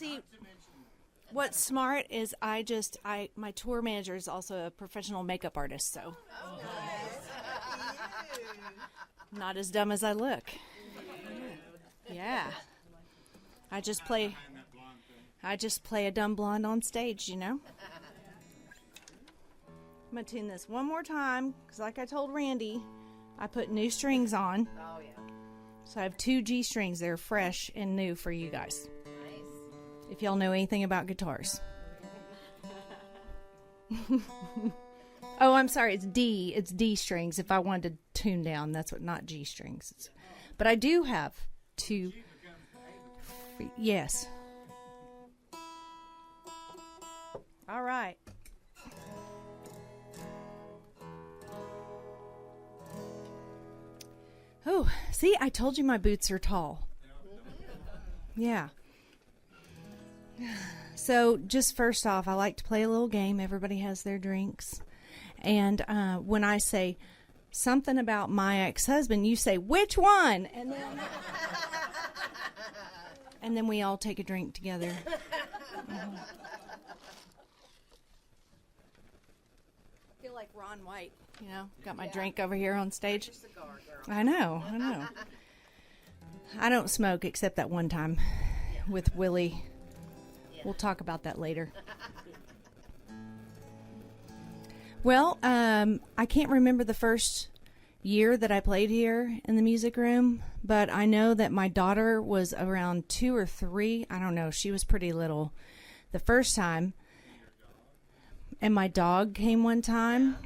See, what's smart is my tour manager is also a professional makeup artist, so not as dumb as I look. Yeah. I just play a dumb blonde on stage, you know? I'm going to tune this one more time, because like I told Randy, I put new strings on. Oh, yeah. So I have 2 G strings. They're fresh and new for you guys. Nice. If y'all know anything about guitars. Oh, I'm sorry. It's D. It's D strings. If I wanted to tune down, that's what, not G strings. But I do have 2. Yes. All right. Oh, see, I told you my boots are tall. Yeah. So, just first off, I like to play a little game. Everybody has their drinks. And when I say something about my ex-husband, you say, which one? And then we all take a drink together. I feel like Ron White, you know, got my drink over here on stage. I know. I don't smoke except that one time with Willie. We'll talk about that later. Well, I can't remember the first year that I played here in the music room, but I know that my daughter was around 2 or 3. I don't know. She was pretty little the first time. And my dog came one time.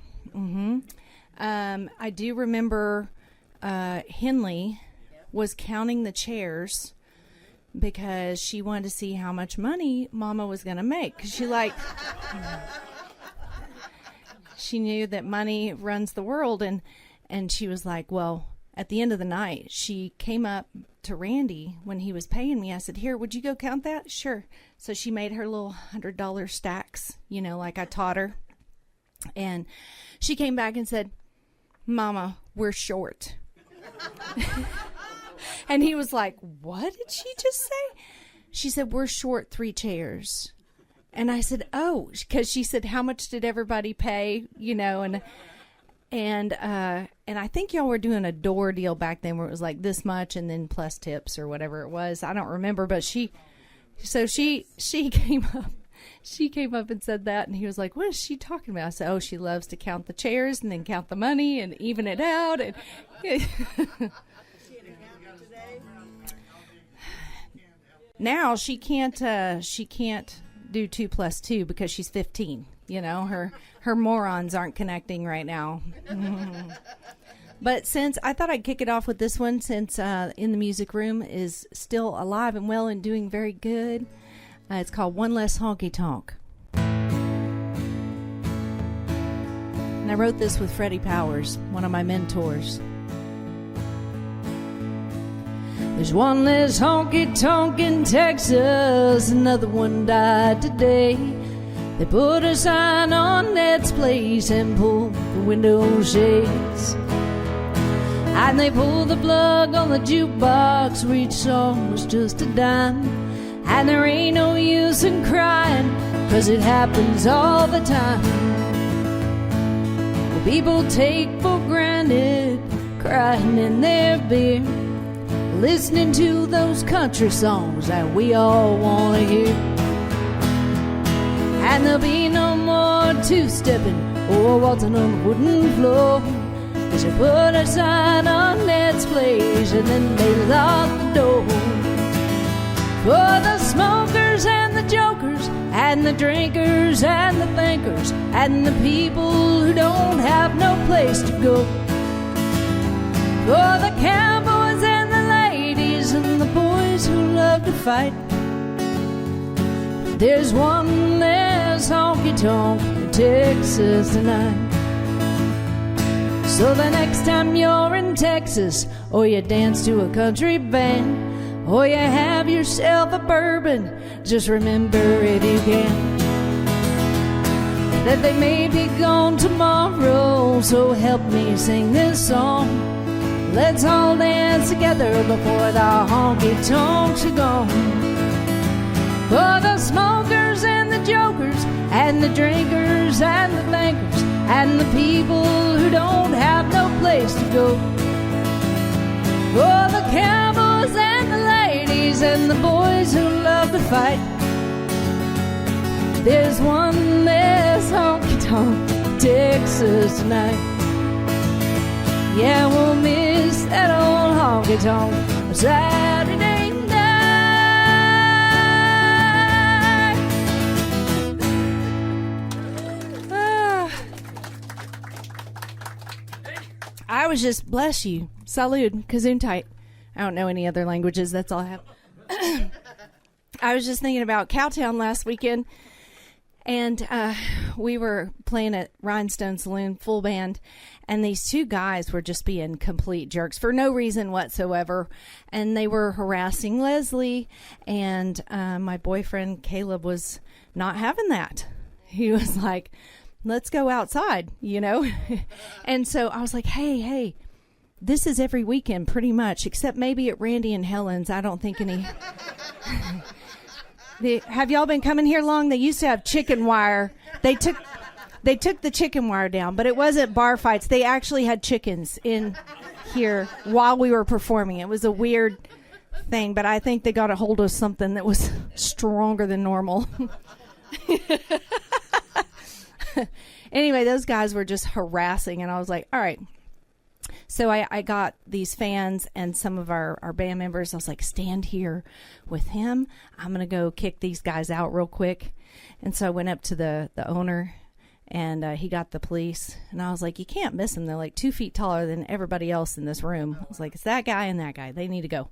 I do remember Henley was counting the chairs because she wanted to see how much money Mama was going to make. 'Cause she knew that money runs the world, and she was like, well, at the end of the night, she came up to Randy when he was paying me. I said, here, would you go count that? Sure. So she made her little $100 stacks, you know, like I taught her. And she came back and said, Mama, we're short. And he was like, what did she just say? She said, we're short 3 chairs. And I said, oh, because she said, how much did everybody pay? You know, and I think y'all were doing a door deal back then where it was like this much and then plus tips or whatever it was. I don't remember, but she came up. She came up and said that, and he was like, what is she talking about? I said, oh, she loves to count the chairs and then count the money and even it out. And now she can't do 2 plus 2 because she's 15. You know, her morons aren't connecting right now. But since I thought I'd kick it off with this one, since In the Music Room is still alive and well and doing very good. It's called One Less Honky Tonk. And I wrote this with Freddie Powers, one of my mentors. There's one less honky tonk in Texas, another one died today. They put a sign on Ned's place and pulled the window shades. And they pulled the plug on the jukebox where each song was just a dime. And there ain't no use in crying, 'cause it happens all the time. Well, people take for granted crying in their beer, listening to those country songs that we all want to hear. And there'll be no more two-stepping or waltzing on the wooden floor, 'cause they put a sign on Ned's place and then they lock the door. For the smokers and the jokers and the drinkers and the thinkers and the people who don't have no place to go. For the cowboys and the ladies and the boys who love to fight. There's one less honky-tonk in Texas tonight. So the next time you're in Texas, or you dance to a country band, or you have yourself a bourbon, just remember if you can that they may be gone tomorrow. So help me sing this song. Let's all dance together before the honky-tonks are gone. For the smokers and the jokers and the drinkers and the bankers and the people who don't have no place to go. For the cowboys and the ladies and the boys who love to fight. There's one less honky-tonk Texas tonight. Yeah, we'll miss that old honky-tonk Saturday night. I was just, bless you, salud, gesundheit. I don't know any other languages, that's all I have. I was just thinking about Cowtown last weekend. And we were playing at Rhinestone Saloon, full band, and these two guys were just being complete jerks for no reason whatsoever. And they were harassing Leslie, and my boyfriend Caleb was not having that. He was like, let's go outside, you know? And so I was like, hey, this is every weekend pretty much, except maybe at Randy and Helen's. I don't think any... Have y'all been coming here long? They used to have chicken wire. They took the chicken wire down, but it wasn't bar fights. They actually had chickens in here while we were performing. It was a weird thing, but I think they got a hold of something that was stronger than normal. Anyway, those guys were just harassing, and I was like, all right. So I got these fans and some of our band members. I was like, stand here with him. I'm going to go kick these guys out real quick. And so I went up to the owner, and he got the police. And I was like, you can't miss them. They're like 2 feet taller than everybody else in this room. I was like, it's that guy and that guy. They need to go.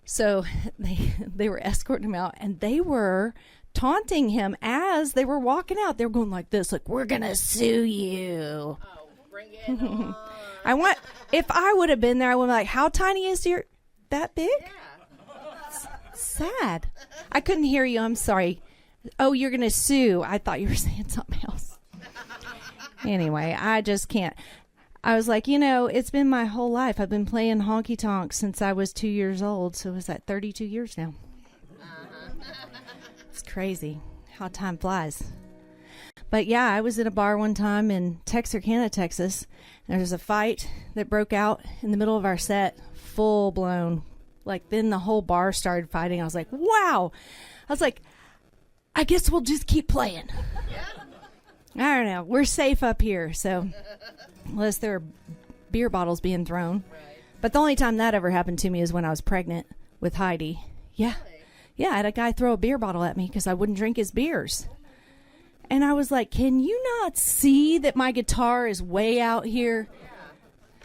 So they were escorting him out, and they were taunting him as they were walking out. They were going like this, like, we're going to sue you. Oh, bring it on. If I would have been there, I would have been like, how tiny is your, that big? Yeah. Sad. I couldn't hear you. I'm sorry. Oh, you're going to sue. I thought you were saying something else. Anyway, I just can't. I was like, it's been my whole life. I've been playing honky tonk since I was 2 years old. So is that 32 years now? It's crazy how time flies. But yeah, I was at a bar one time in Texarkana, Texas. There was a fight that broke out in the middle of our set, full blown. Like, then the whole bar started fighting. I was like, wow. I was like, I guess we'll just keep playing. I don't know. We're safe up here, so unless there are beer bottles being thrown. Right. But the only time that ever happened to me is when I was pregnant with Heidi. Yeah. Really? Yeah, I had a guy throw a beer bottle at me because I wouldn't drink his beers. And I was like, can you not see that my guitar is way out here?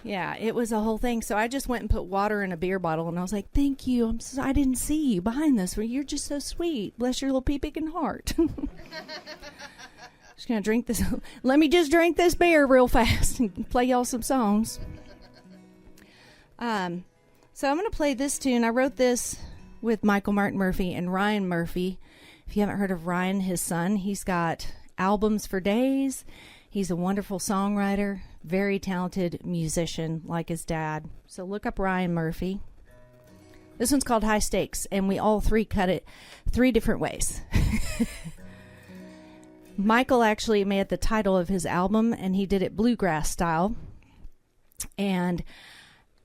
Yeah, it was a whole thing. So I just went and put water in a beer bottle, and I was like, thank you. I didn't see you behind this. You're just so sweet. Bless your little pea-picking heart. Just going to drink this. Let me just drink this beer real fast and play y'all some songs. So I'm going to play this tune. I wrote this with Michael Martin Murphy and Ryan Murphy. If you haven't heard of Ryan, his son, he's got albums for days. He's a wonderful songwriter, very talented musician like his dad. So look up Ryan Murphy. This one's called High Stakes, and we all three cut it 3 different ways. Michael actually made the title of his album, and he did it bluegrass style. And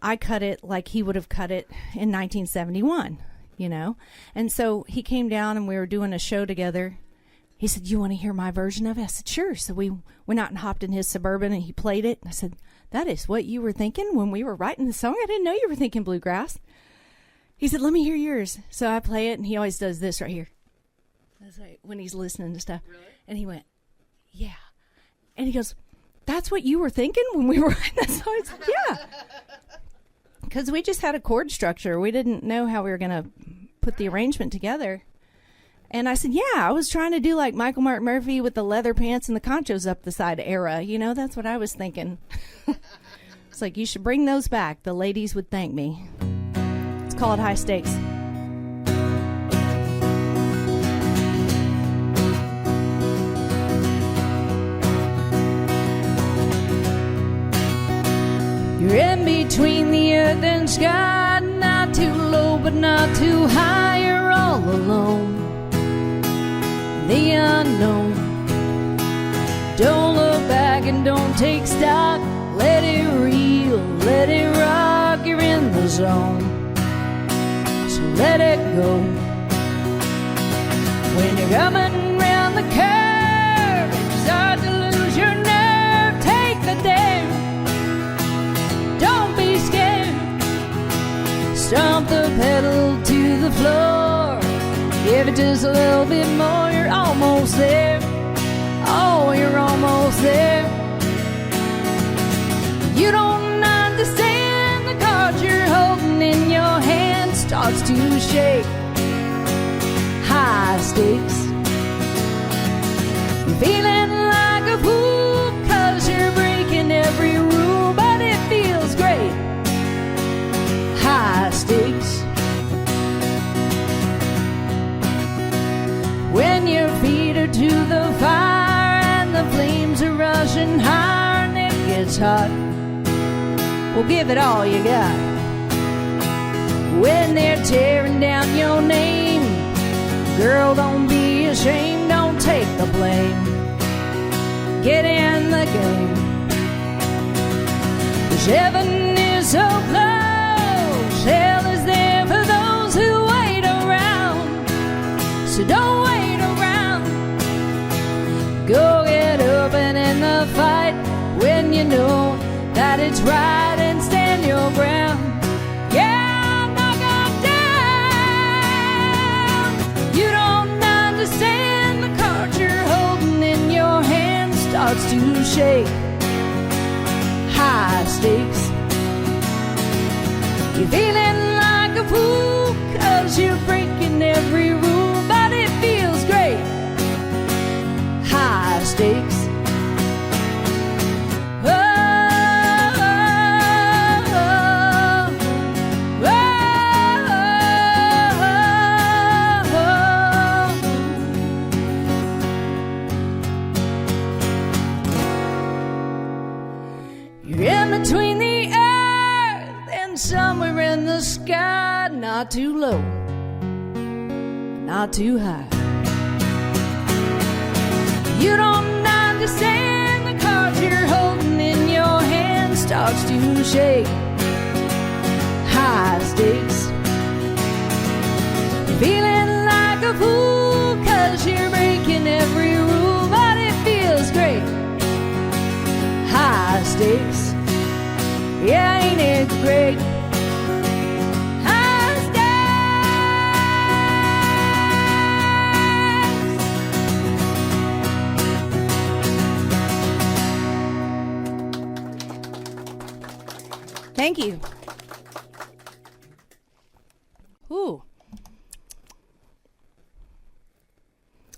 I cut it like he would have cut it in 1971. And so he came down and we were doing a show together. He said, you want to hear my version of it? I said, sure. So we went out and hopped in his Suburban and he played it. I said, that is what you were thinking when we were writing the song? I didn't know you were thinking bluegrass. He said, let me hear yours. So I play it, and he always does this right here. That's right, when he's listening to stuff. Really? And he went, yeah. And he goes, that's what you were thinking when we were writing that song? I said, yeah. Because we just had a chord structure. We didn't know how we were going to put the arrangement together. And I said, yeah, I was trying to do like Michael Martin Murphy with the leather pants and the conchos up the side era. That's what I was thinking. It's like, you should bring those back. The ladies would thank me. It's called High Stakes. You're in between the earth and sky, not too low but not too high, you're all alone. the unknown. Don't look back and don't take stock. Let it reel, let it rock. You're in the zone, so let it go. When you're coming round the curve and you start to lose your nerve, take the dare. Don't be scared. Stomp the pedal to the floor. Give it just a little bit more. You're almost there. Oh, you're almost there. You don't understand. The cards you're holding in your hand starts to shake. High stakes. You're feeling like a fool 'cause you're breaking every rule, but it feels great. High stakes. When your feet are to the fire and the flames are rushing higher and it gets hot, well, give it all you got. When they're tearing down your name, girl, don't be ashamed, don't take the blame. Get in the game. 'Cause heaven is so close, hell is there for those who wait around. So don't wait around. Go get up and end the fight when you know that it's right, and stand your ground. Yeah, knock 'em down. You don't understand. The cards you're holding in your hand starts to shake. High stakes. You're feeling like a fool 'cause you're breaking every rule, but it feels great. High stakes. Between the earth and somewhere in the sky, not too low, not too high. You don't understand. The cards you're holding in your hand starts to shake. High stakes. You're feeling like a fool 'cause you're breaking every rule, but it feels great. High stakes. Yeah, ain't it great? High stakes. Thank you. Ooh.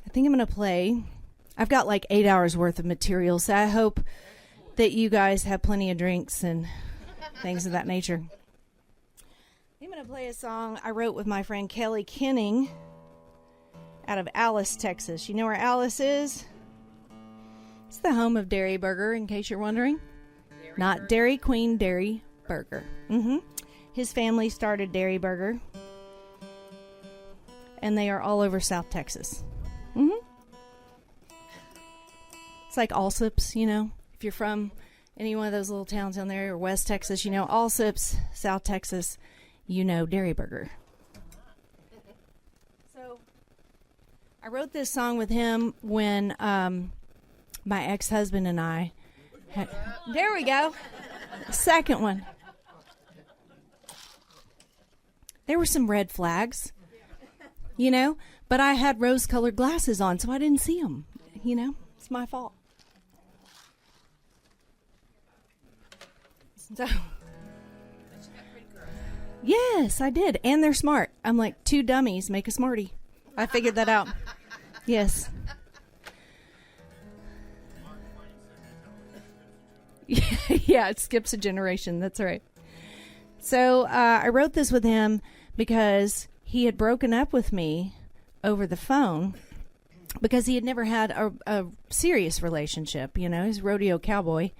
I think I'm going to play. I've got like 8 hours worth of material, so I hope that you guys have plenty of drinks and things of that nature. I'm going to play a song I wrote with my friend Kelly Kenning out of Alice, Texas. You know where Alice is? It's the home of Dairy Burger, in case you're wondering. Not Dairy Queen, Dairy Burger. His family started Dairy Burger, and they are all over South Texas. It's like Allsips, you know. If you're from any one of those little towns down there, or West Texas, you know Allsips. South Texas, you know Dairy Burger. So I wrote this song with him when my ex-husband and I had... There we go. Second one. There were some red flags, you know, but I had rose-colored glasses on, so I didn't see them, you know. It's my fault. So, yes, I did. And they're smart. I'm like, 2 dummies make a smarty. I figured that out. Yes. Yeah, it skips a generation. That's right. So I wrote this with him because he had broken up with me over the phone because he had never had a serious relationship. You know, he's a rodeo cowboy.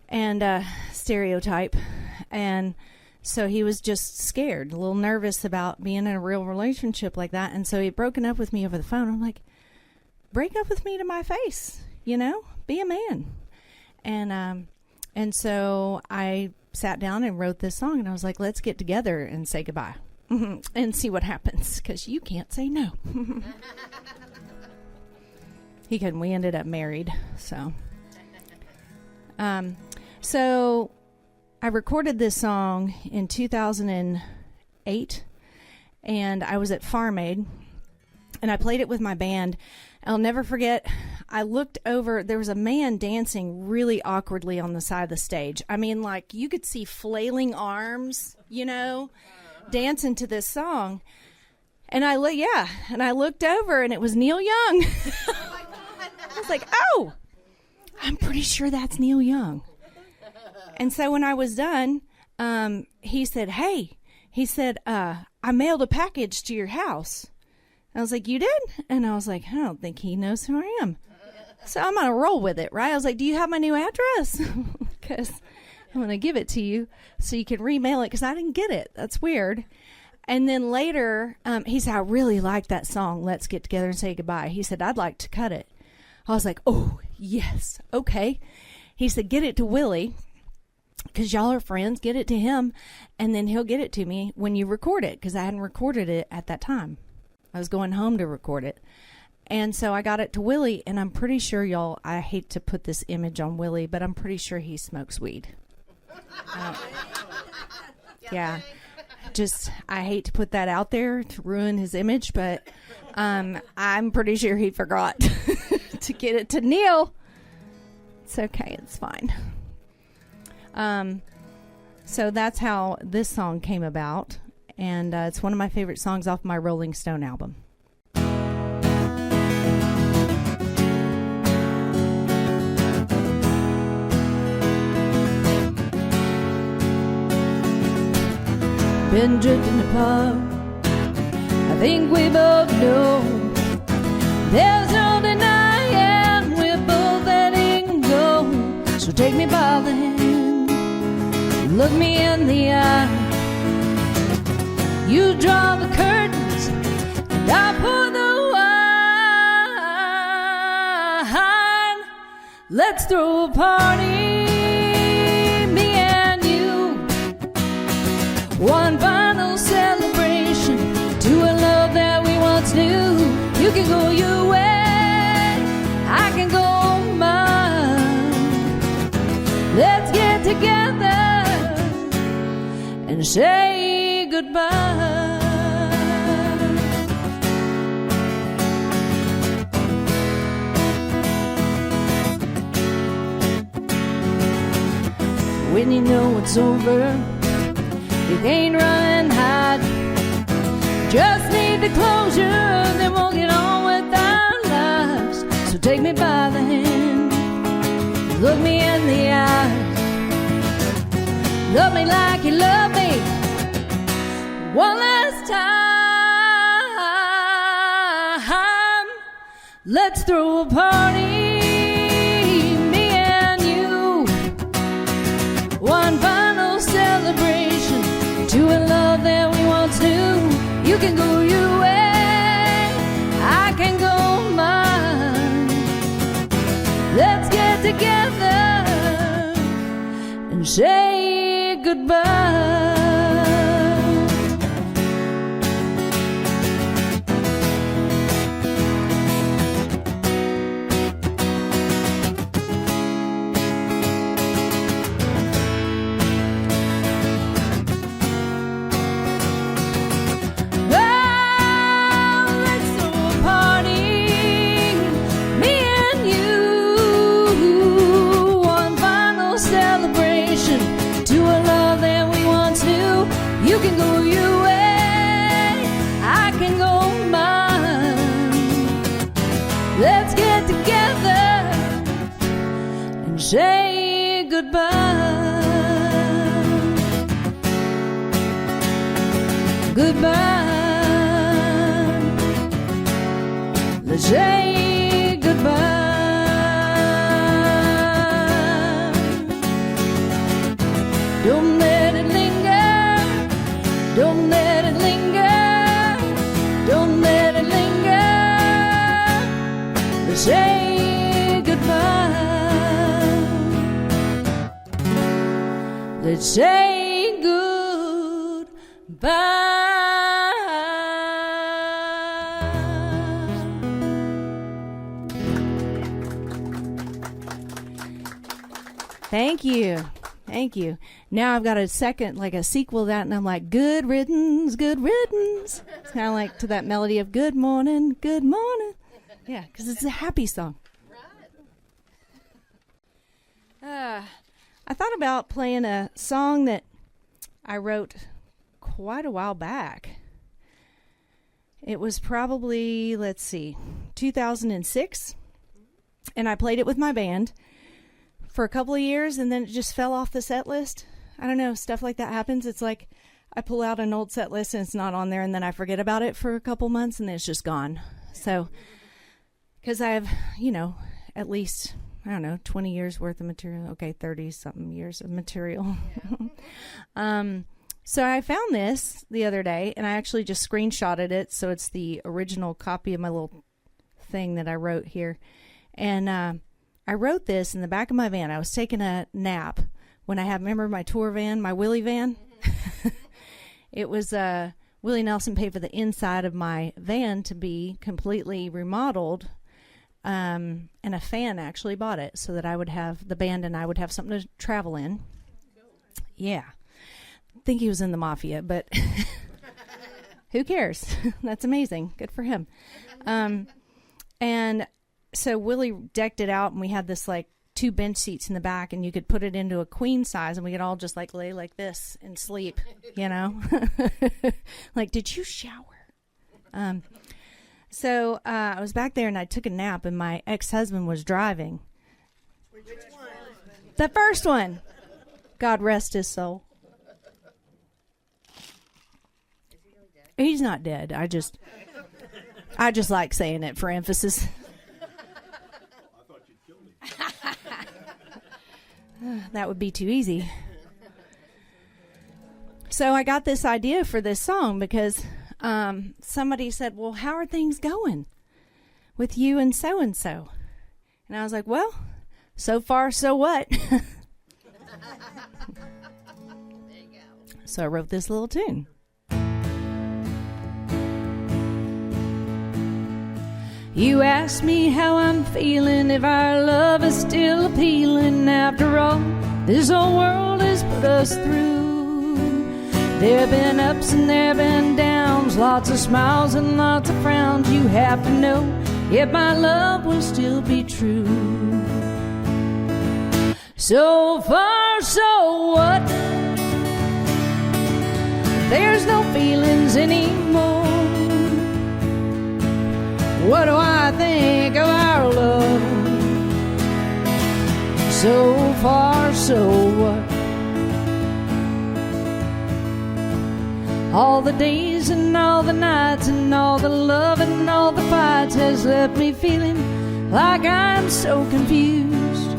And stereotype, and so he was just scared, a little nervous about being in a real relationship like that, and so he had broken up with me over the phone. I'm like, break up with me to my face, be a man. And so I sat down and wrote this song, and I was like, let's get together and say goodbye and see what happens, because you can't say no. He couldn't. We ended up married. So I recorded this song in 2008, and I was at Farm Aid, and I played it with my band. I'll never forget, I looked over, there was a man dancing really awkwardly on the side of the stage. I mean, like, you could see flailing arms, dancing to this song. And I looked over, and it was Neil Young. I was like, oh, I'm pretty sure that's Neil Young. And so when I was done, he said, hey, I mailed a package to your house. I was like, you did? And I was like, I don't think he knows who I am. So I'm going to roll with it, right? I was like, do you have my new address? Because I'm going to give it to you so you can remail it, because I didn't get it. That's weird. And then later, he said, I really like that song, Let's Get Together and Say Goodbye. He said, I'd like to cut it. I was like, oh, yes, okay. He said, get it to Willie, because y'all are friends. Get it to him, and then he'll get it to me when you record it, because I hadn't recorded it at that time. I was going home to record it. And so I got it to Willie, and I'm pretty sure, y'all, I hate to put this image on Willie, but I'm pretty sure he smokes weed. Yeah. Just, I hate to put that out there to ruin his image, but I'm pretty sure he forgot to get it to Neil. It's okay. It's fine. So that's how this song came about. And it's one of my favorite songs off my Rolling Stone album. Been drifting apart, I think we both know. There's no denying we're both letting go. So take me by the hand, look me in the eye. You draw the curtains, and I pour the wine. Let's throw a party, me and you. One final celebration to a love that we once knew. You can go your way, I can go mine. Let's get together and say goodbye. When you know it's over, you can't run and hide. Just need the closure, then we'll get on with our lives. So take me by the hand, look me in the eyes. Love me like you love me, one last time. Let's throw a party, me and you. One final celebration to a love that we once knew. You can go your way, I can go mine. Let's get together and say goodbye. You can go your way, I can go mine. Let's get together and say goodbye. Goodbye. Let's say goodbye. Don't let it linger. Don't let it linger. Don't let it linger. let's say goodbye. Thank you. Thank you. Now I've got a second, like a sequel to that, and I'm like, good riddance, good riddance. It's kind of like to that melody of good morning, good morning. Yeah, because it's a happy song. I thought about playing a song that I wrote quite a while back. It was probably, 2006, and I played it with my band for a couple of years, and then it just fell off the set list. I don't know, stuff like that happens. It's like I pull out an old set list and it's not on there, and then I forget about it for a couple months, and then it's just gone. So, because I have, at least, 20 years worth of material. Okay, 30-something years of material. Yeah. So I found this the other day, and I actually just screenshotted it, so it's the original copy of my little thing that I wrote here. And I wrote this in the back of my van. I was taking a nap when I remember my tour van, my Willie van? It was, Willie Nelson paid for the inside of my van to be completely remodeled, and a fan actually bought it so that I would have, the band and I would have something to travel in. Yeah. I think he was in the mafia, but who cares? That's amazing. Good for him. And so Willie decked it out, and we had this like 2 bench seats in the back, and you could put it into a queen size, and we could all just like lay like this and sleep, Like, did you shower? So I was back there, and I took a nap, and my ex-husband was driving. Which one? The first one. God rest his soul. Is he really dead? He's not dead. I just like saying it for emphasis. I thought you'd kill me. That would be too easy. So I got this idea for this song because somebody said, well, how are things going with you and so? And I was like, well, so far, so what? There you go. So I wrote this little tune. You asked me how I'm feeling, if our love is still appealing. After all, this whole world has put us through. There have been ups and there have been downs, lots of smiles and lots of frowns. You have to know, yet my love will still be true. So far, so what? There's no feelings anymore. What do I think of our love? So far, so what? All the days and all the nights and all the love and all the fights has left me feeling like I'm so confused.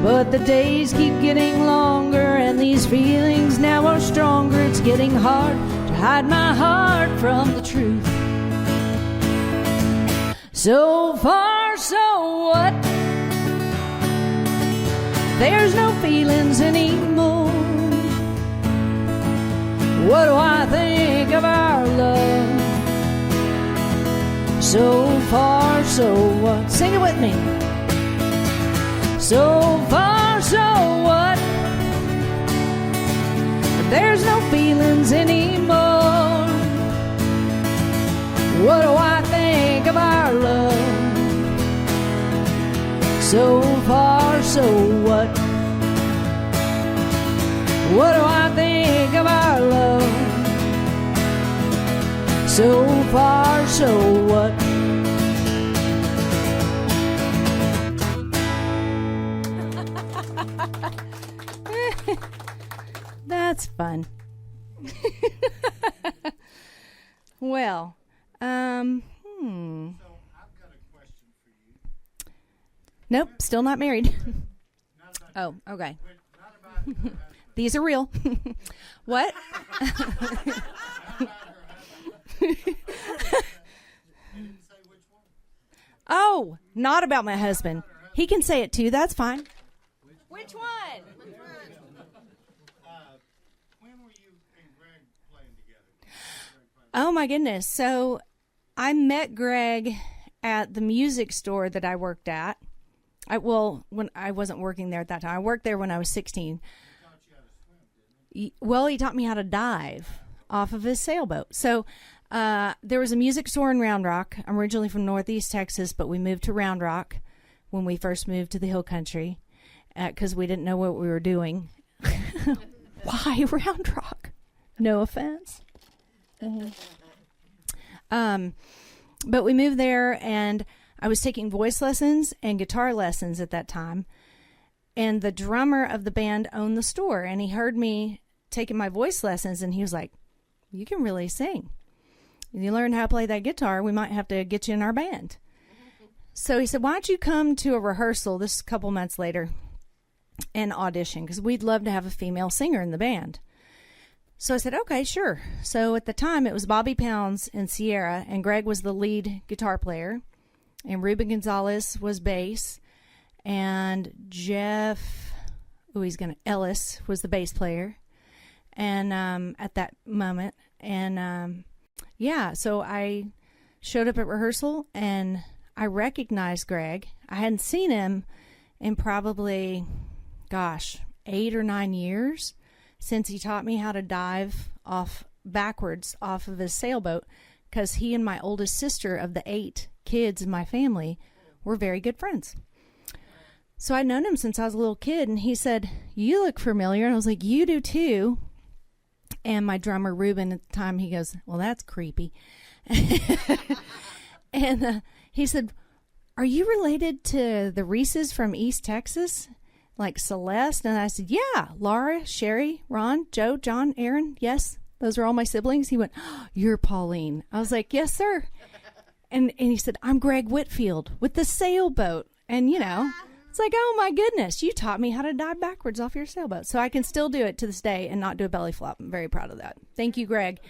But the days keep getting longer, and these feelings now are stronger. It's getting hard to hide my heart from the truth. So far, so what? There's no feelings anymore. What do I think of our love? So far, so what? Sing it with me. So far, so what? There's no feelings anymore. What do I think of our love? So far, so what? What do I think of our love? So far, so what? That's fun. Well, So I've got a question for you. nope, still not married. Not about Oh, okay. not about her husband. These are real. What? Not about her husband. They didn't say which one. Oh, not about my husband. He can say it too. That's fine. Which one? When were you and Greg playing together? Oh my goodness. So I met Greg at the music store that I worked at. When I wasn't working there at that time. I worked there when I was 16. He taught you how to swim, didn't he? Well, he taught me how to dive off of his sailboat. So there was a music store in Round Rock. I'm originally from Northeast Texas, but we moved to Round Rock when we first moved to the Hill Country because we didn't know what we were doing. Why Round Rock? No offense. But we moved there, and I was taking voice lessons and guitar lessons at that time. And the drummer of the band owned the store, and he heard me taking my voice lessons, and he was like, "You can really sing. If you learn how to play that guitar, we might have to get you in our band." So he said, "Why don't you come to a rehearsal," this is a couple months later, "and audition, because we'd love to have a female singer in the band." So I said, "Okay, sure." So at the time, it was Bobby Pounds and Sierra, and Greg was the lead guitar player, and Ruben Gonzalez was bass, and Jeff Ellis was the bass player, and at that moment, and so I showed up at rehearsal, and I recognized Greg. I hadn't seen him in probably, 8 or 9 years since he taught me how to dive backwards off of his sailboat, because he and my oldest sister of the 8 kids in my family were very good friends. So I'd known him since I was a little kid, and he said, "You look familiar." And I was like, "You do too." And my drummer, Ruben, at the time, he goes, "Well, that's creepy." And he said, "Are you related to the Reeses from East Texas? Like Celeste?" And I said, "Yeah, Laura, Sherry, Ron, Joe, John, Aaron. Yes, those are all my siblings." He went, "Oh, you're Pauline." I was like, "Yes, sir." And he said, "I'm Greg Whitfield with the sailboat." And, it's like, oh, my goodness, you taught me how to dive backwards off your sailboat. So I can still do it to this day and not do a belly flop. I'm very proud of that. Thank you, Greg.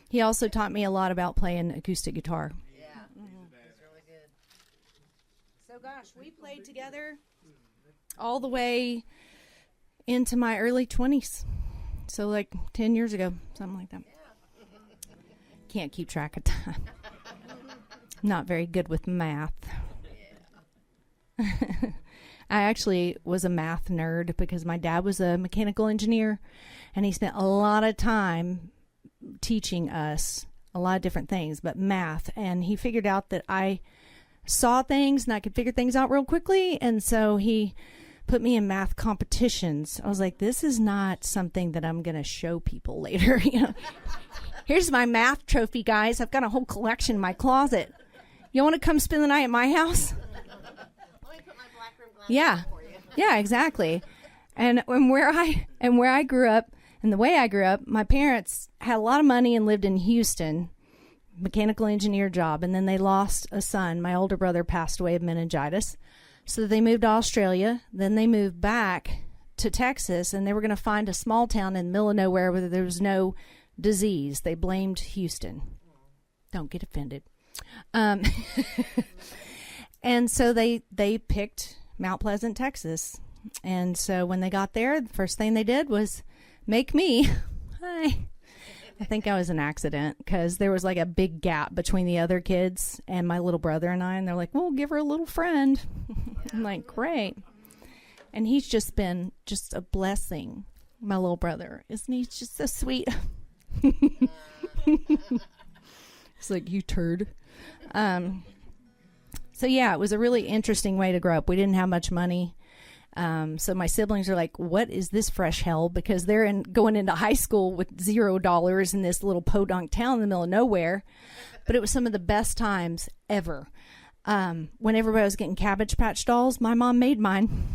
He also taught me a lot about playing acoustic guitar. Yeah. It's really good. So, we played together all the way into my early 20s. So, like 10 years ago, something like that. Can't keep track of time. Not very good with math. I actually was a math nerd because my dad was a mechanical engineer, and he spent a lot of time teaching us a lot of different things, but math. And he figured out that I saw things and I could figure things out real quickly, and so he put me in math competitions. I was like, this is not something that I'm going to show people later. Here's my math trophy, guys. I've got a whole collection in my closet. You want to come spend the night at my house? Let me put my black rim glasses Yeah. for you. Yeah, exactly. And where I grew up and the way I grew up, my parents had a lot of money and lived in Houston, mechanical engineer job, and then they lost a son. My older brother passed away of meningitis. So they moved to Australia. Then they moved back to Texas, and they were going to find a small town in the middle of nowhere where there was no disease. They blamed Houston. Don't get offended. And so they picked Mount Pleasant, Texas. And so when they got there, the first thing they did was make me. Hi. I think I was an accident because there was like a big gap between the other kids and my little brother and I. And they're like, "Well, give her a little friend." I'm like, "Great." And he's just been just a blessing, my little brother. Isn't he just so sweet? It's like, "You turd." So yeah, it was a really interesting way to grow up. We didn't have much money. So my siblings are like, "What is this fresh hell?" Because they're going into high school with $0 in this little podunk town in the middle of nowhere. But it was some of the best times ever. When everybody was getting Cabbage Patch dolls, my mom made mine.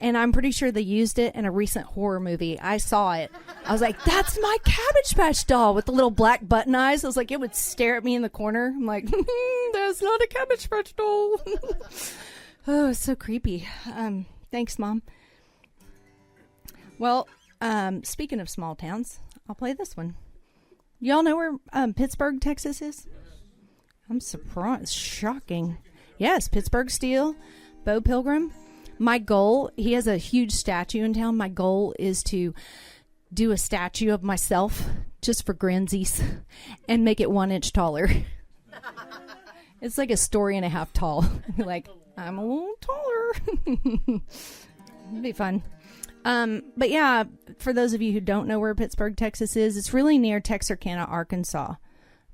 And I'm pretty sure they used it in a recent horror movie. I saw it. I was like, "That's my Cabbage Patch doll with the little black button eyes." I was like, it would stare at me in the corner. I'm like, "That's not a Cabbage Patch doll." Oh, it's so creepy. Thanks, Mom. Well, speaking of small towns, I'll play this one. Y'all know where Pittsburgh, Texas is? I'm surprised. Shocking. Yes, Pittsburgh Steel, Bo Pilgrim. My goal, he has a huge statue in town. My goal is to do a statue of myself just for grinsies and make it 1 inch taller. It's like a story and a half tall. Like, I'm a little taller. It'd be fun. But yeah, for those of you who don't know where Pittsburgh, Texas is, it's really near Texarkana, Arkansas,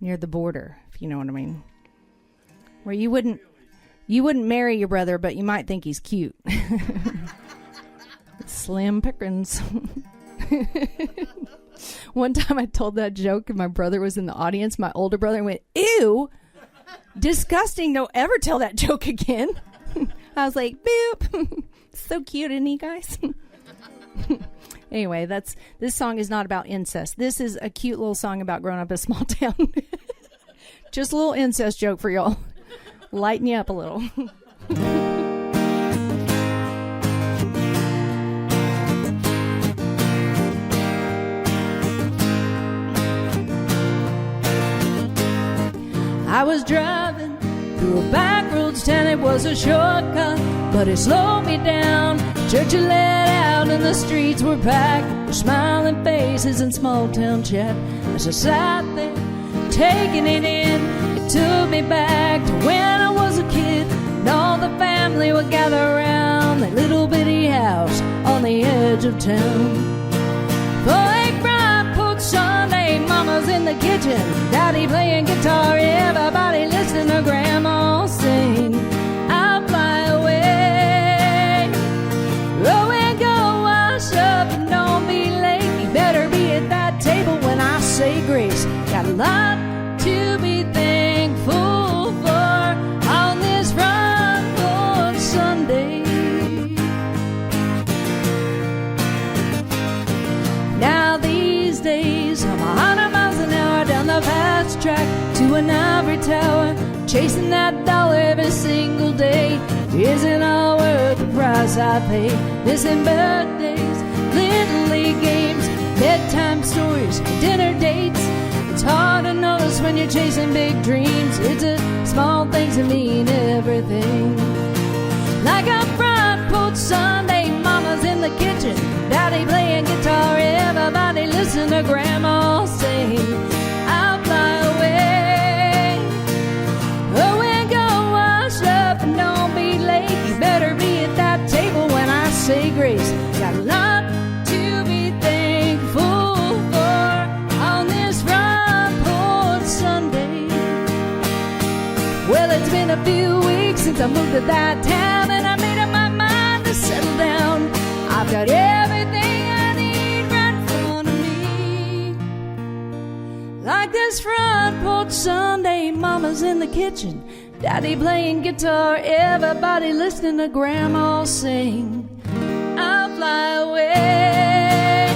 near the border, if you know what I mean. Where you wouldn't marry your brother, but you might think he's cute. Slim pickings. One time I told that joke and my brother was in the audience. My older brother went, "Ew, disgusting. Don't ever tell that joke again." I was like, "Boop." So cute, isn't he, guys? Anyway, this song is not about incest. This is a cute little song about growing up in a small town. Just a little incest joke for y'all. Lighten you up a little. I was driving through a back roads town. It was a shortcut, but it slowed me down. Church had let out and the streets were packed with smiling faces and small town chat. As I sat there, taking it in, it took me back to when I was a kid, and all the family would gather around that little bitty house on the edge of town. Boy, bright porch Sunday, mama's in the kitchen, daddy playing guitar, everybody listening to grandma sing. I'll fly away, oh, and go wash up and don't be late. You better be at that table when I say grace. Got a lot to be thankful for on this front porch Sunday. Now these days I'm 100 miles an hour down the fast track to an ivory tower, chasing that dollar every single day. Isn't all worth the price I pay? Missing birthdays, little league games, bedtime stories, dinner dates. It's hard to notice when you're chasing big dreams. It's the small things that mean everything. Like a front porch Sunday, mama's in the kitchen, daddy playing guitar, everybody listen to grandma sing. I'll fly away, oh, and go wash up and don't be late. You better be at that table when I say grace. Got a lot to be thankful for on this front porch Sunday. Well, it's been a few weeks since I moved to that town, and I made up my mind to settle down. I've got everything I need right in front of me. Like this front porch Sunday, mama's in the kitchen, daddy playing guitar, everybody listening to grandma sing. I'll fly away,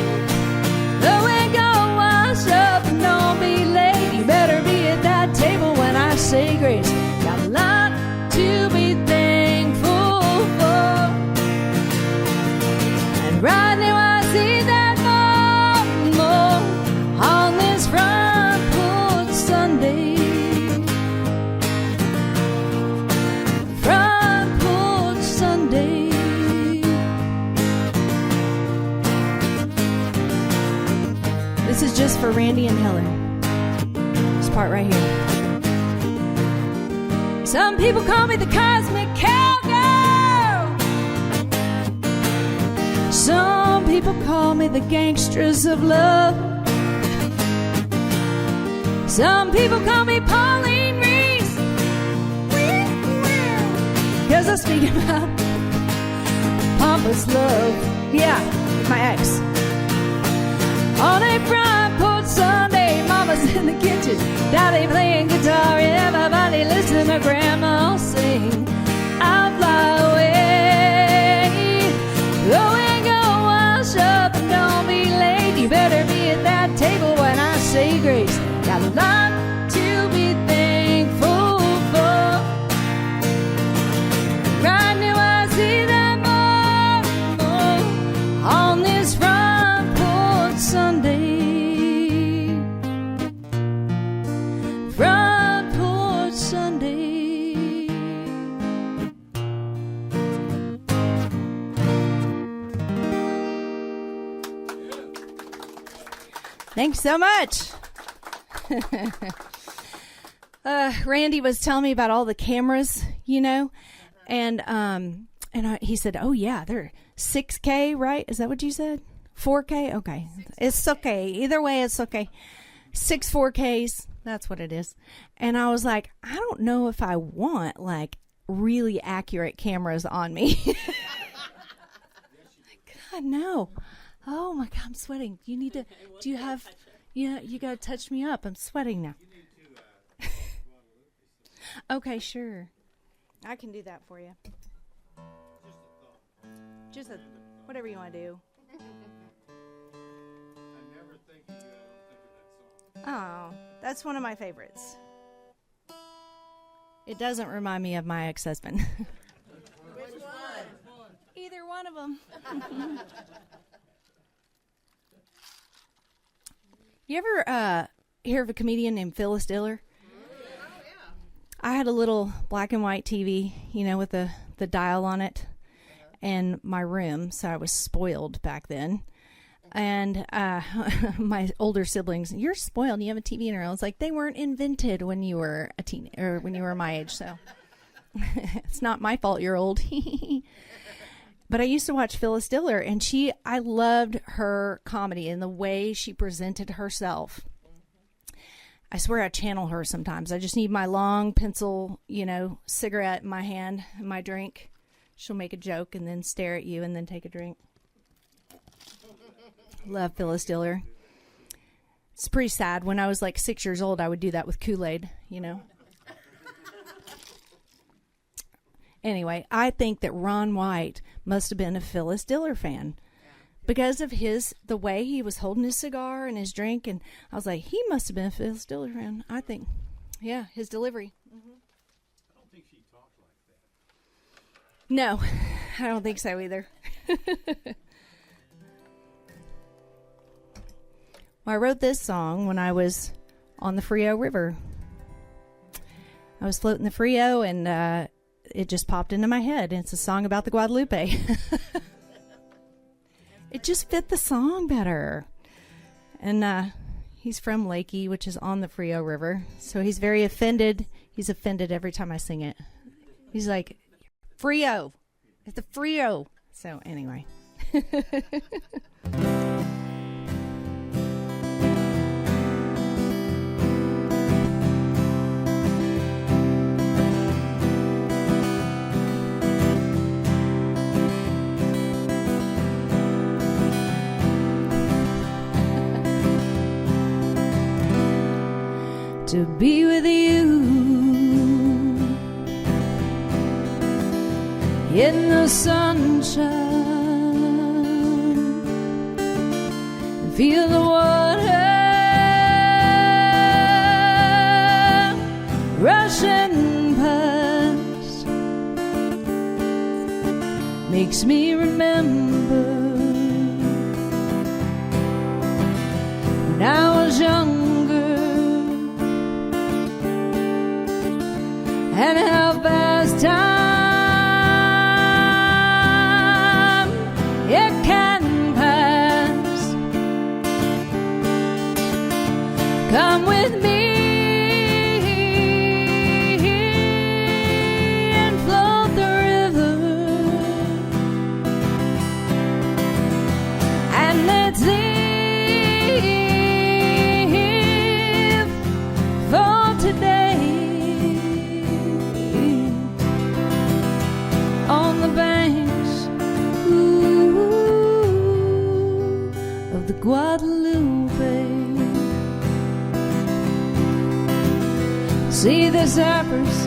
oh, and go wash up and don't be late. You better be at that table when I say grace. Got a lot to be thankful for. And right now I see that more on this front porch Sunday. Front porch Sunday. This is just for Randy and Helen. This part right here. Some people call me the cosmic cowgirl. Some people call me the gangstress of love. Some people call me Pauline Reese, 'cause I speak about pompous love. Yeah, my ex. On a front porch Sunday, mama's in the kitchen, daddy playing guitar, everybody listen to grandma sing. I'll fly away, go and go wash up and don't be late. You better be at that table when I say grace. Got a lot to be thankful for. Right now I see that more on this front porch Sunday. Front porch Sunday. Thanks so much. Randy was telling me about all the cameras, and he said, "Oh yeah, they're 6K, right? Is that what you said? 4K? Okay, it's okay. Either way, it's okay. 6 4Ks, that's what it is." And I was like, I don't know if I want like really accurate cameras on me. God, no. Oh my God, I'm sweating. You need to. Do you have? Yeah, you got to touch me up. I'm sweating now. Okay, sure. I can do that for you. Just whatever you want to do. I never think of you, I don't think of that song. Oh, that's one of my favorites. It doesn't remind me of my ex-husband. Which one? Either one of them. You ever hear of a comedian named Phyllis Diller? I had a little black and white TV, with the dial on it in my room, so I was spoiled back then. And my older siblings, "You're spoiled. You have a TV in your room." It's like, they weren't invented when you were a teen or when you were my age, so it's not my fault you're old. But I used to watch Phyllis Diller, and I loved her comedy and the way she presented herself. I swear I channel her sometimes. I just need my long pencil, cigarette in my hand and my drink. She'll make a joke and then stare at you and then take a drink. Love Phyllis Diller. It's pretty sad. When I was like 6 years old, I would do that with Kool-Aid, Anyway, I think that Ron White must have been a Phyllis Diller fan. Because of the way he was holding his cigar and his drink, and I was like, he must have been a Phyllis Diller fan. I think, yeah, his delivery. I don't think she talked like that. No, I don't think so either. Well, I wrote this song when I was on the Frio River. I was floating the Frio, and it just popped into my head. And it's a song about the Guadalupe. It just fit the song better. And he's from Lakey, which is on the Frio River. So he's very offended. He's offended every time I sing it. He's like, "Frio. It's the Frio." So anyway. To be with you in the sunshine and feel the water rushing past makes me remember when I was younger. And how fast time it can pass. Come with me and float the river, and let's live for today. On the banks, of the Guadalupe. See the sappers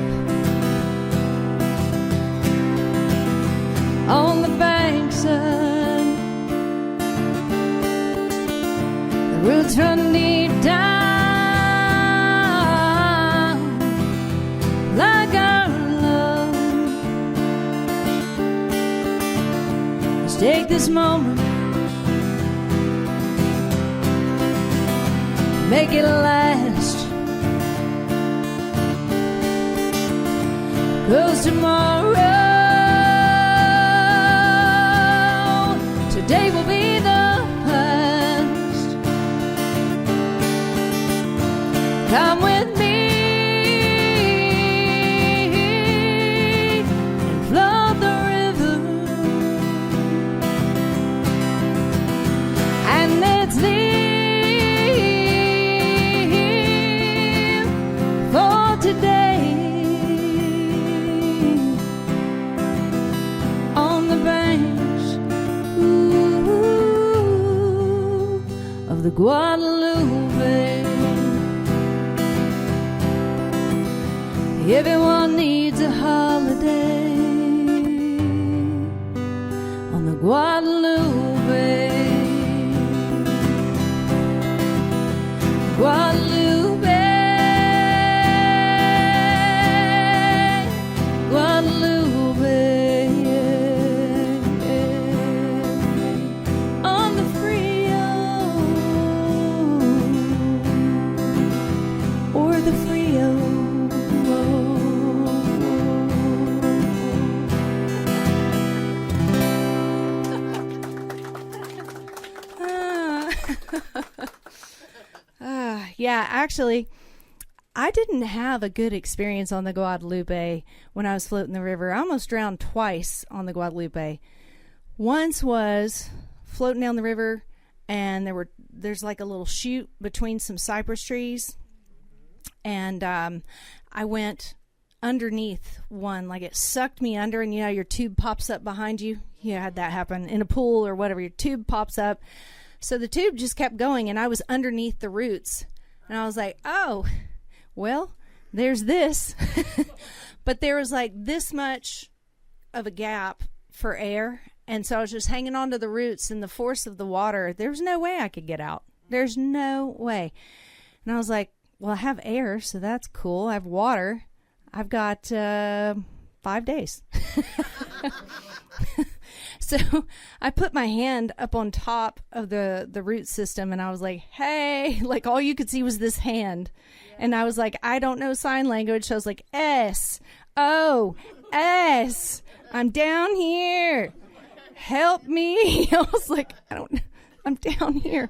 on the banks, son. The roots run deep down like our love. Let's take this moment, make it last. 'Cause tomorrow, today will be the past. of the Guadalupe. Everyone needs a holiday on the Guadalupe. Guadalupe, Guadalupe, on the Frio or the Frio. Yeah, actually, I didn't have a good experience on the Guadalupe when I was floating the river. I almost drowned twice on the Guadalupe. Once was floating down the river, and there's like a little chute between some cypress trees, and I went underneath one, like it sucked me under, and you know your tube pops up behind you. You had that happen in a pool or whatever. Your tube pops up. So the tube just kept going, and I was underneath the roots. And I was like, oh, well, there's this. But there was like this much of a gap for air. And so I was just hanging on to the roots and the force of the water. There was no way I could get out. There's no way. And I was like, well, I have air, so that's cool. I have water. I've got 5 days. So I put my hand up on top of the root system, and I was like, hey, like all you could see was this hand. And I was like, I don't know sign language. So I was like, S-O-S. I'm down here. Help me. I was like, I'm down here.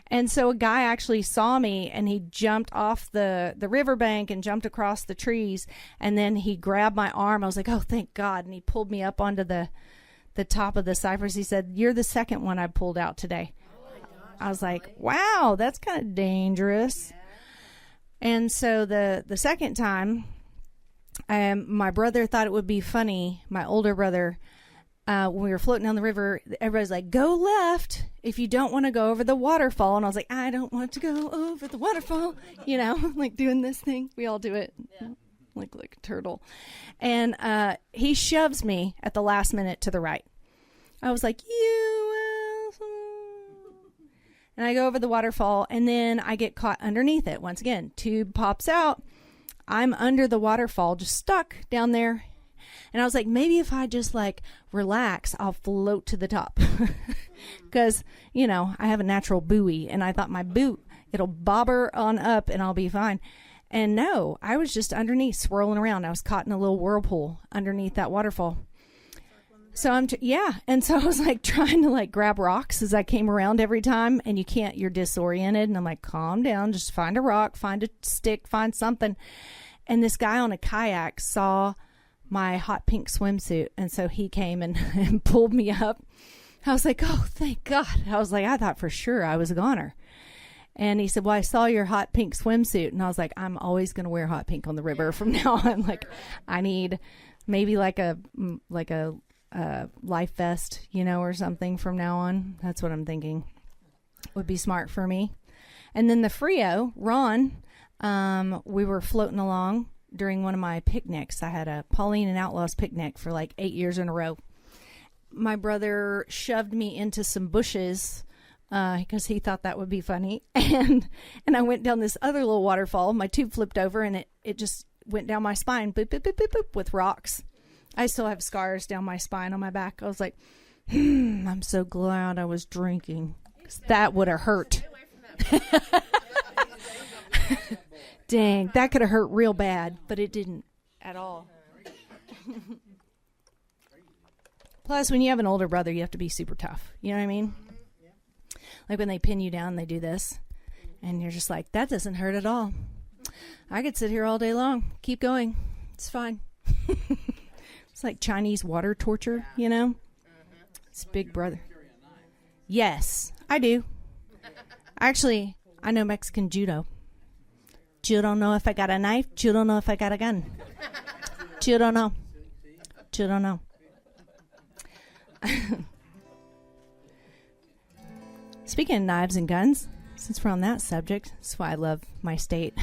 And so a guy actually saw me, and he jumped off the riverbank and jumped across the trees. And then he grabbed my arm. I was like, oh, thank God. And he pulled me up onto the top of the cypress. He said, you're the second one I pulled out today. I was like, wow, that's kind of dangerous. And so the second time, my brother thought it would be funny, my older brother, when we were floating down the river, everybody's like, go left if you don't want to go over the waterfall. And I was like, I don't want to go over the waterfall, you know, like doing this thing. We all do it. Yeah. Like a turtle. And he shoves me at the last minute to the right. I was like, you asshole. And I go over the waterfall, and then I get caught underneath it. Once again, tube pops out. I'm under the waterfall, just stuck down there. And I was like, maybe if I just like relax, I'll float to the top. Because, you know, I have a natural buoy, and I thought my boot, it'll bobber on up and I'll be fine. And no, I was just underneath swirling around. I was caught in a little whirlpool underneath that waterfall. So and so I was like trying to like grab rocks as I came around every time, and you can't, you're disoriented. And I'm like, calm down, just find a rock, find a stick, find something. And this guy on a kayak saw my hot pink swimsuit, and so he came and pulled me up. I was like, oh, thank God. I was like, I thought for sure I was a goner. And he said, well, I saw your hot pink swimsuit. And I was like, I'm always going to wear hot pink on the river from now on. Like, I need maybe like a life vest, you know, or something from now on. That's what I'm thinking would be smart for me. And then the Frio, Ron, we were floating along during one of my picnics. I had a Pauline and Outlaws picnic for like 8 years in a row. My brother shoved me into some bushes because he thought that would be funny. And I went down this other little waterfall. My tube flipped over, and it just went down my spine, boop, boop, boop, boop, boop, with rocks. I still have scars down my spine on my back. I was like, I'm so glad I was drinking, 'cause that would have hurt. Dang, that could have hurt real bad, but it didn't at all. Plus, when you have an older brother, you have to be super tough. You know what I mean? Like when they pin you down, they do this. And you're just like, that doesn't hurt at all. I could sit here all day long. Keep going. It's fine. It's like Chinese water torture, you know? It's Big Brother. Yes, I do. Actually, I know Mexican judo. You don't know if I got a knife. You don't know if I got a gun. You don't know. You don't know. Speaking of knives and guns, since we're on that subject, that's why I love my state.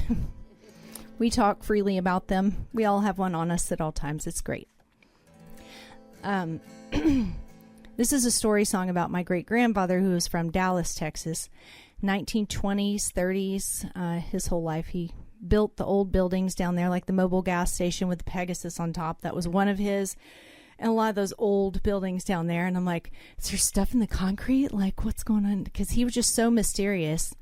We talk freely about them. We all have one on us at all times. It's great. This is a story song about my great-grandfather who was from Dallas, Texas. 1920s, 30s, his whole life. He built the old buildings down there, like the mobile gas station with the Pegasus on top. That was one of his. And a lot of those old buildings down there. And I'm like, is there stuff in the concrete? Like, what's going on? Because he was just so mysterious.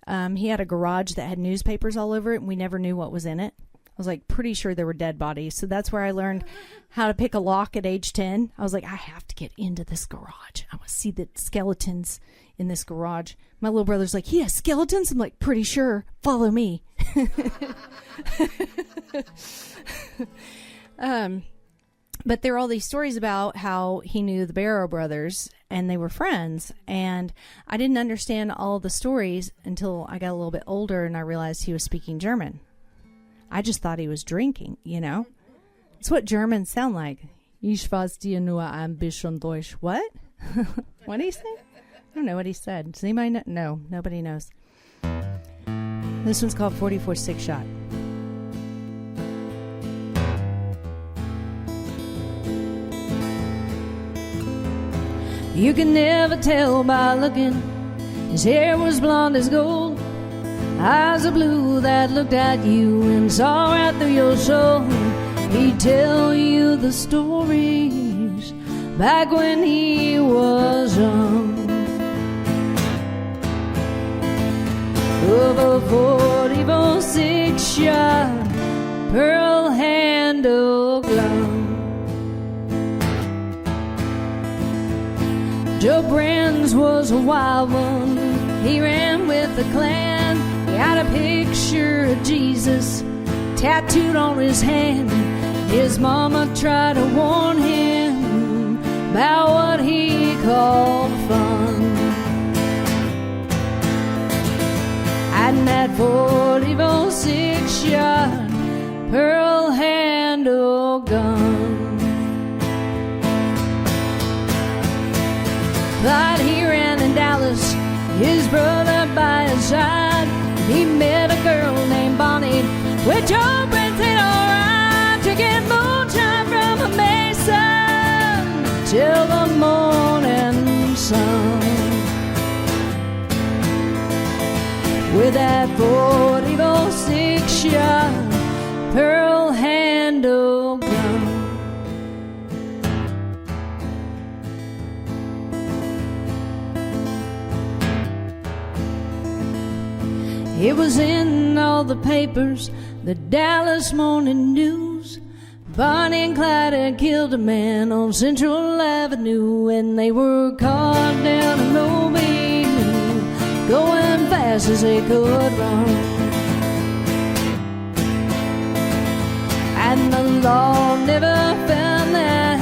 He had a garage that had newspapers all over it, and we never knew what was in it. I was like pretty sure there were dead bodies. So that's where I learned how to pick a lock at age 10. I was like, I have to get into this garage. I want to see the skeletons in this garage. My little brother's like, he has skeletons? I'm like, pretty sure. Follow me. But there are all these stories about how he knew the Barrow brothers and they were friends. And I didn't understand all the stories until I got a little bit older and I realized he was speaking German. I just thought he was drinking, you know. It's what Germans sound like. Ich weiß dir nur ein bisschen Deutsch. What? What did he say? I don't know what he said. Does anybody know? No, nobody knows. This one's called 44 Six Shot. You can never tell by looking. His hair was blonde as gold, eyes of blue that looked at you and saw right through your soul. He'd tell you the stories back when he was young, of a 44 six-shot pearl handle gun. Joe Brands was a wild one. He ran with the clan. He had a picture of Jesus tattooed on his hand. His mama tried to warn him about what he called fun. And that 44 six-shot pearl handle gun. But he ran in Dallas, his brother by his side. He met a girl named Bonnie, which opened it alright to get moonshine from a mason till the morning sun. With that 44 six-shot pearl handle gun. It was in all the papers, the Dallas Morning News. Bonnie and Clyde had killed a man on Central Avenue, and they were caught down in Mobile, going fast as they could run. And the law never found that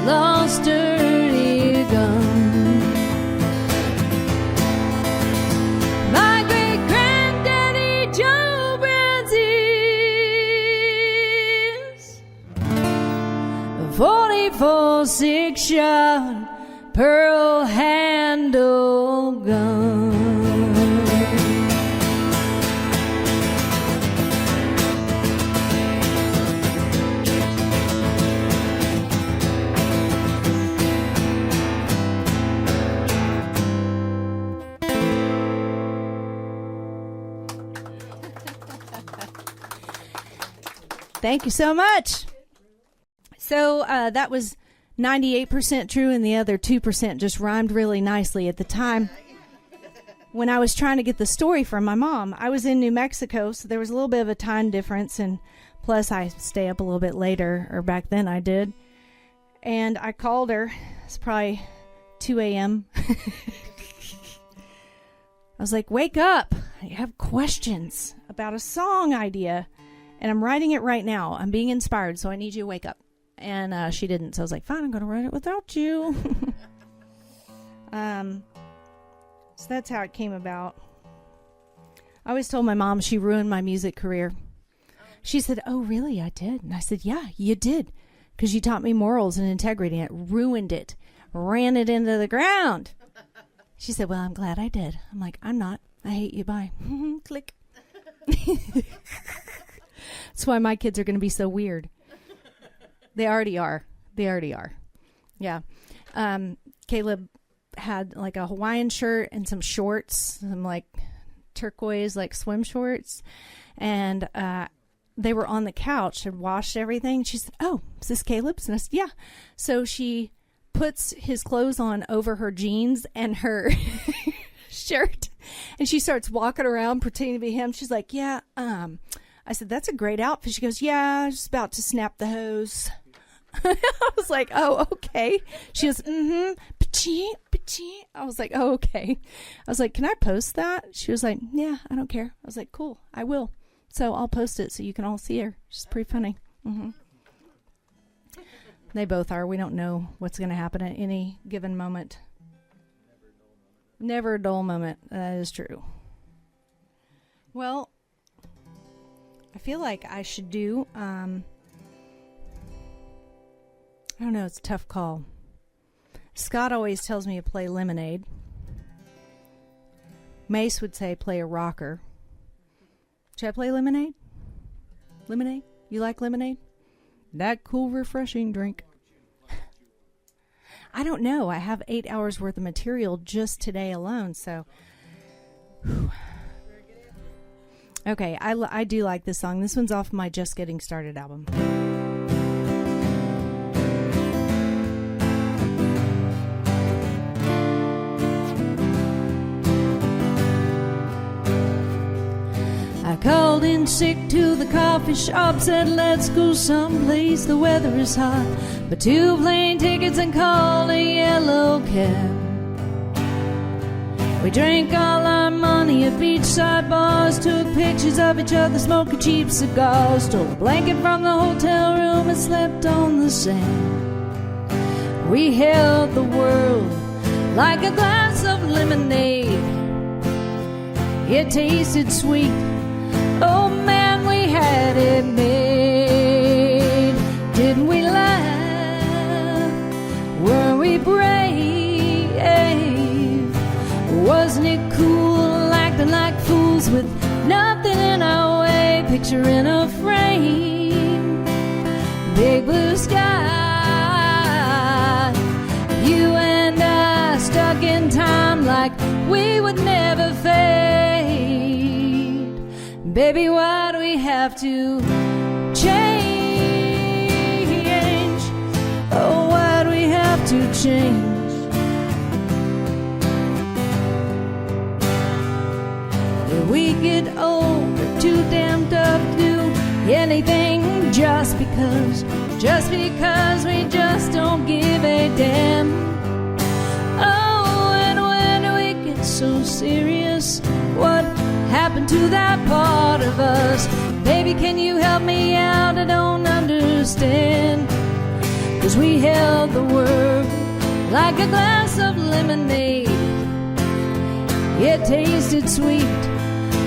lost dirty gun. My great-granddaddy Joe Brands is a 44 six-shot pearl handle gun. Thank you so much. So that was 98% true, and the other 2% just rhymed really nicely. At the time when I was trying to get the story from my mom, I was in New Mexico, so there was a little bit of a time difference, and plus I stay up a little bit later, or back then I did. And I called her. It's probably 2 a.m. I was like, wake up. I have questions about a song idea. And I'm writing it right now. I'm being inspired, so I need you to wake up. And she didn't, so I was like, fine, I'm going to write it without you. So that's how it came about. I always told my mom she ruined my music career. She said, oh, really? I did? And I said, yeah, you did. Because you taught me morals and integrity, and it ruined it. Ran it into the ground. She said, well, I'm glad I did. I'm like, I'm not. I hate you. Bye. Click. That's why my kids are going to be so weird. They already are. Yeah. Caleb had like a Hawaiian shirt and some shorts, some like turquoise like swim shorts, and they were on the couch and washed everything. She said, oh, is this Caleb's? And I said, yeah. So she puts his clothes on over her jeans and her shirt, and she starts walking around pretending to be him. She's like, yeah, I said, that's a great outfit. She goes, yeah, I was about to snap the hose. I was like, oh, okay. She goes, pa-chee, pa-chee. I was like, oh, okay. I was like, can I post that? She was like, yeah, I don't care. I was like, cool, I will. So I'll post it so you can all see her. She's pretty funny. They both are. We don't know what's going to happen at any given moment. Never a dull moment. That is true. Well, I feel like I should do, I don't know, it's a tough call. Scott always tells me to play Lemonade. Mace would say play a rocker. Should I play Lemonade? Lemonade? You like lemonade? That cool, refreshing drink. I don't know. I have 8 hours worth of material just today alone, so... Okay, I do like this song. This one's off my Just Getting Started album. I called in sick to the coffee shop, said let's go someplace, the weather is hot, but 2 plane tickets and called a yellow cab. We drank all our money at beachside bars, took pictures of each other smoking cheap cigars, stole a blanket from the hotel room and slept on the sand. We held the world like a glass of lemonade. It tasted sweet. Oh man, we had it made. Didn't we laugh? Were we brave? Wasn't it cool acting like fools with nothing in our way? Picture in a frame, big blue sky. You and I stuck in time like we would never fade. Baby, why do we have to change? Oh, why do we have to change? We get old, we're too damn tough to do anything just because we just don't give a damn. Oh, and when do we get so serious? What happened to that part of us? Baby, can you help me out? I don't understand. 'Cause we held the world like a glass of lemonade. It tasted sweet.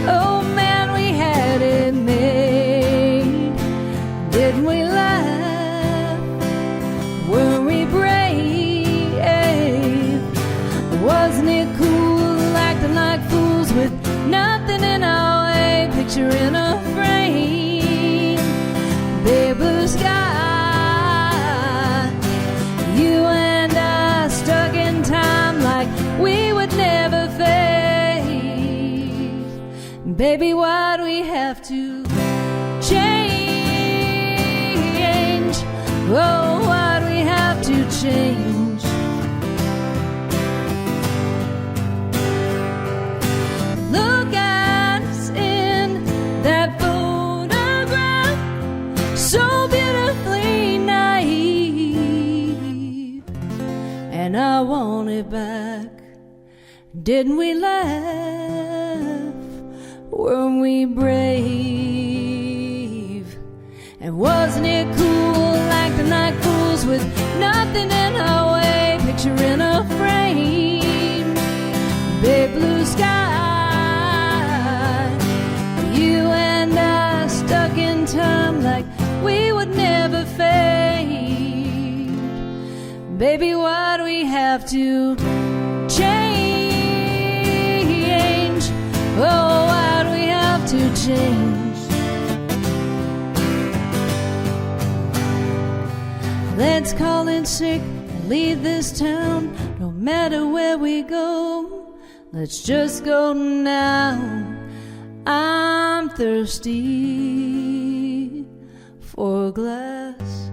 Oh man, we had it made. Didn't we laugh? Were we brave? Wasn't it cool acting like fools with nothing in our way? Picture in a frame, big blue sky. You and I stuck in time like we would never fade. Baby, why do we have to change? Oh, why do we have to change? Look at us in that photograph, so beautifully naive, and I want it back. Didn't we laugh? Weren't we brave? And wasn't it cool acting like fools with nothing in our way? Picture in a frame, big blue sky. You and I stuck in time like we would never fade. Baby, why do we have to change? change. Let's call it sick and leave this town. No matter where we go, let's just go now. I'm thirsty for a glass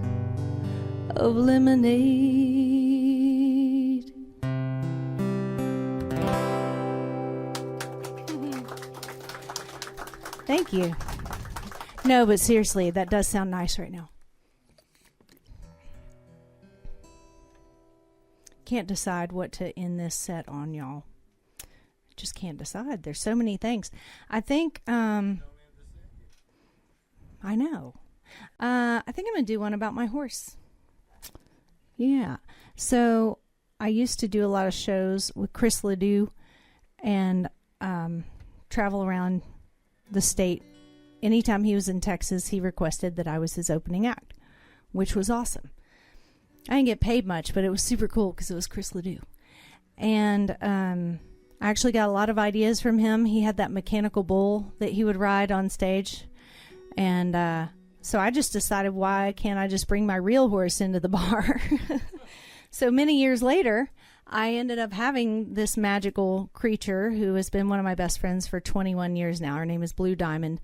of lemonade. Thank you. No, but seriously, that does sound nice right now. Can't decide what to end this set on, y'all. Just can't decide. There's so many things. I think, I know. I think I'm going to do one about my horse. Yeah. So I used to do a lot of shows with Chris Ledoux and travel around the state. Anytime he was in Texas, he requested that I was his opening act, which was awesome. I didn't get paid much, but it was super cool because it was Chris Ledoux. And I actually got a lot of ideas from him. He had that mechanical bull that he would ride on stage. And so I just decided, why can't I just bring my real horse into the bar? So many years later, I ended up having this magical creature who has been one of my best friends for 21 years now. Her name is Blue Diamond,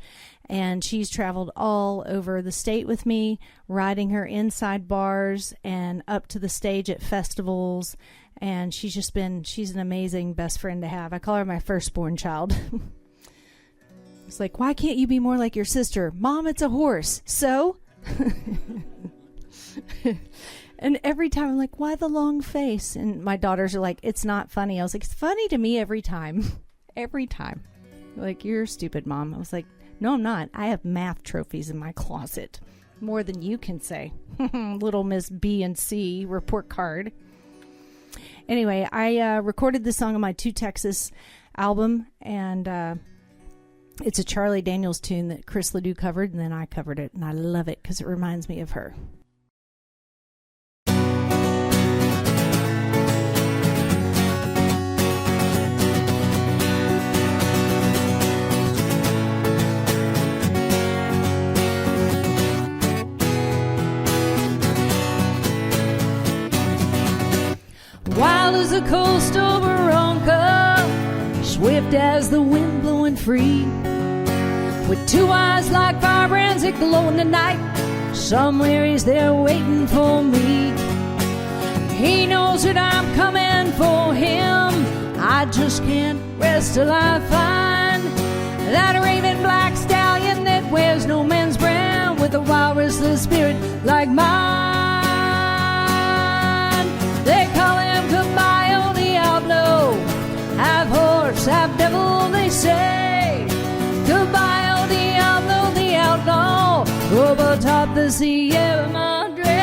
and she's traveled all over the state with me, riding her inside bars and up to the stage at festivals. And she's an amazing best friend to have. I call her my firstborn child. It's like, why can't you be more like your sister? Mom, it's a horse. So? And every time I'm like, why the long face? And my daughters are like, it's not funny. I was like, it's funny to me every time. Every time. Like, you're stupid, Mom. I was like, no, I'm not. I have math trophies in my closet. More than you can say. Little Miss B and C report card. Anyway, I recorded this song on my Two Texas album, and it's a Charlie Daniels tune that Chris Ledoux covered, and then I covered it, and I love it because it reminds me of her. Wild as a coastal barranca, swift as the wind blowing free, with two eyes like firebrands that glow in the night. Somewhere he's there waiting for me. He knows that I'm coming for him. I just can't rest till I find that raven black stallion that wears no man's brown, with a wild restless spirit like mine. They call him Caballo Diablo, half horse, half devil, they say. Caballo Diablo, the outlaw, over top the Sierra Madre.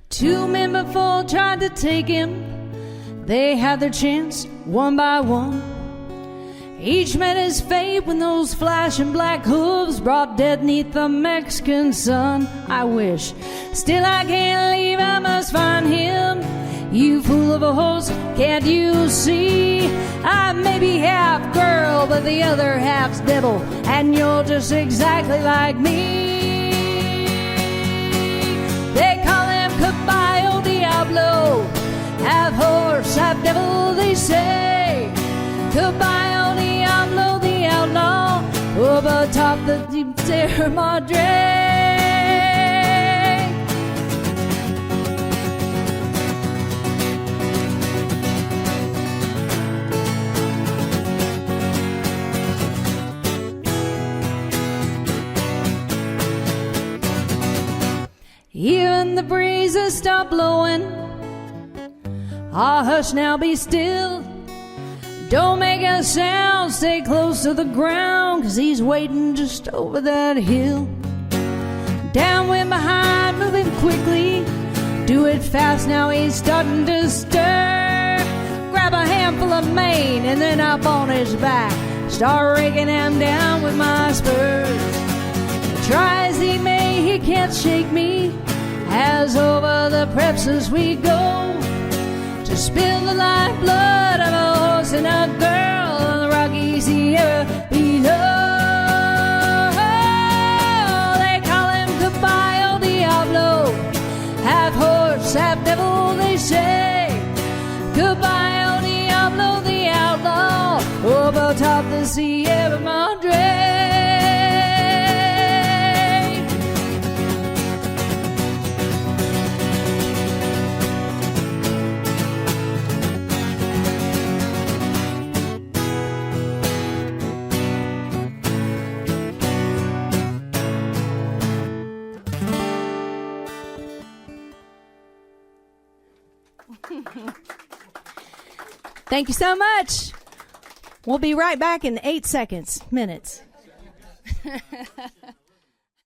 Two men before tried to take him. They had their chance one by one. Each met his fate when those flashing black hooves brought death 'neath the Mexican sun. I wish, still I can't leave, I must find him. You fool of a horse, can't you see? I may be half girl, but the other half's devil, and you're just exactly like me. They call him Caballo Diablo, half horse, half devil, they say. Caballo Diablo, the outlaw, over top the deep Sierra Madre. Even the breezes stop blowing. Ah, hush now, be still. Don't make a sound, stay close to the ground, 'cause he's waiting just over that hill. Downwind behind, moving quickly. Do it fast now, he's starting to stir. Grab a handful of mane and then up on his back. start raking him down with my spurs. Try as he may, he can't shake me. As over the preps as we go, to spill the lifeblood of a horse and a girl on the Rocky Sierra below. They call him Caballo Diablo, half horse, half devil, they say. Caballo Diablo, the outlaw, up atop the Sierra Madre. Thank you so much. We'll be right back in 8 seconds, minutes.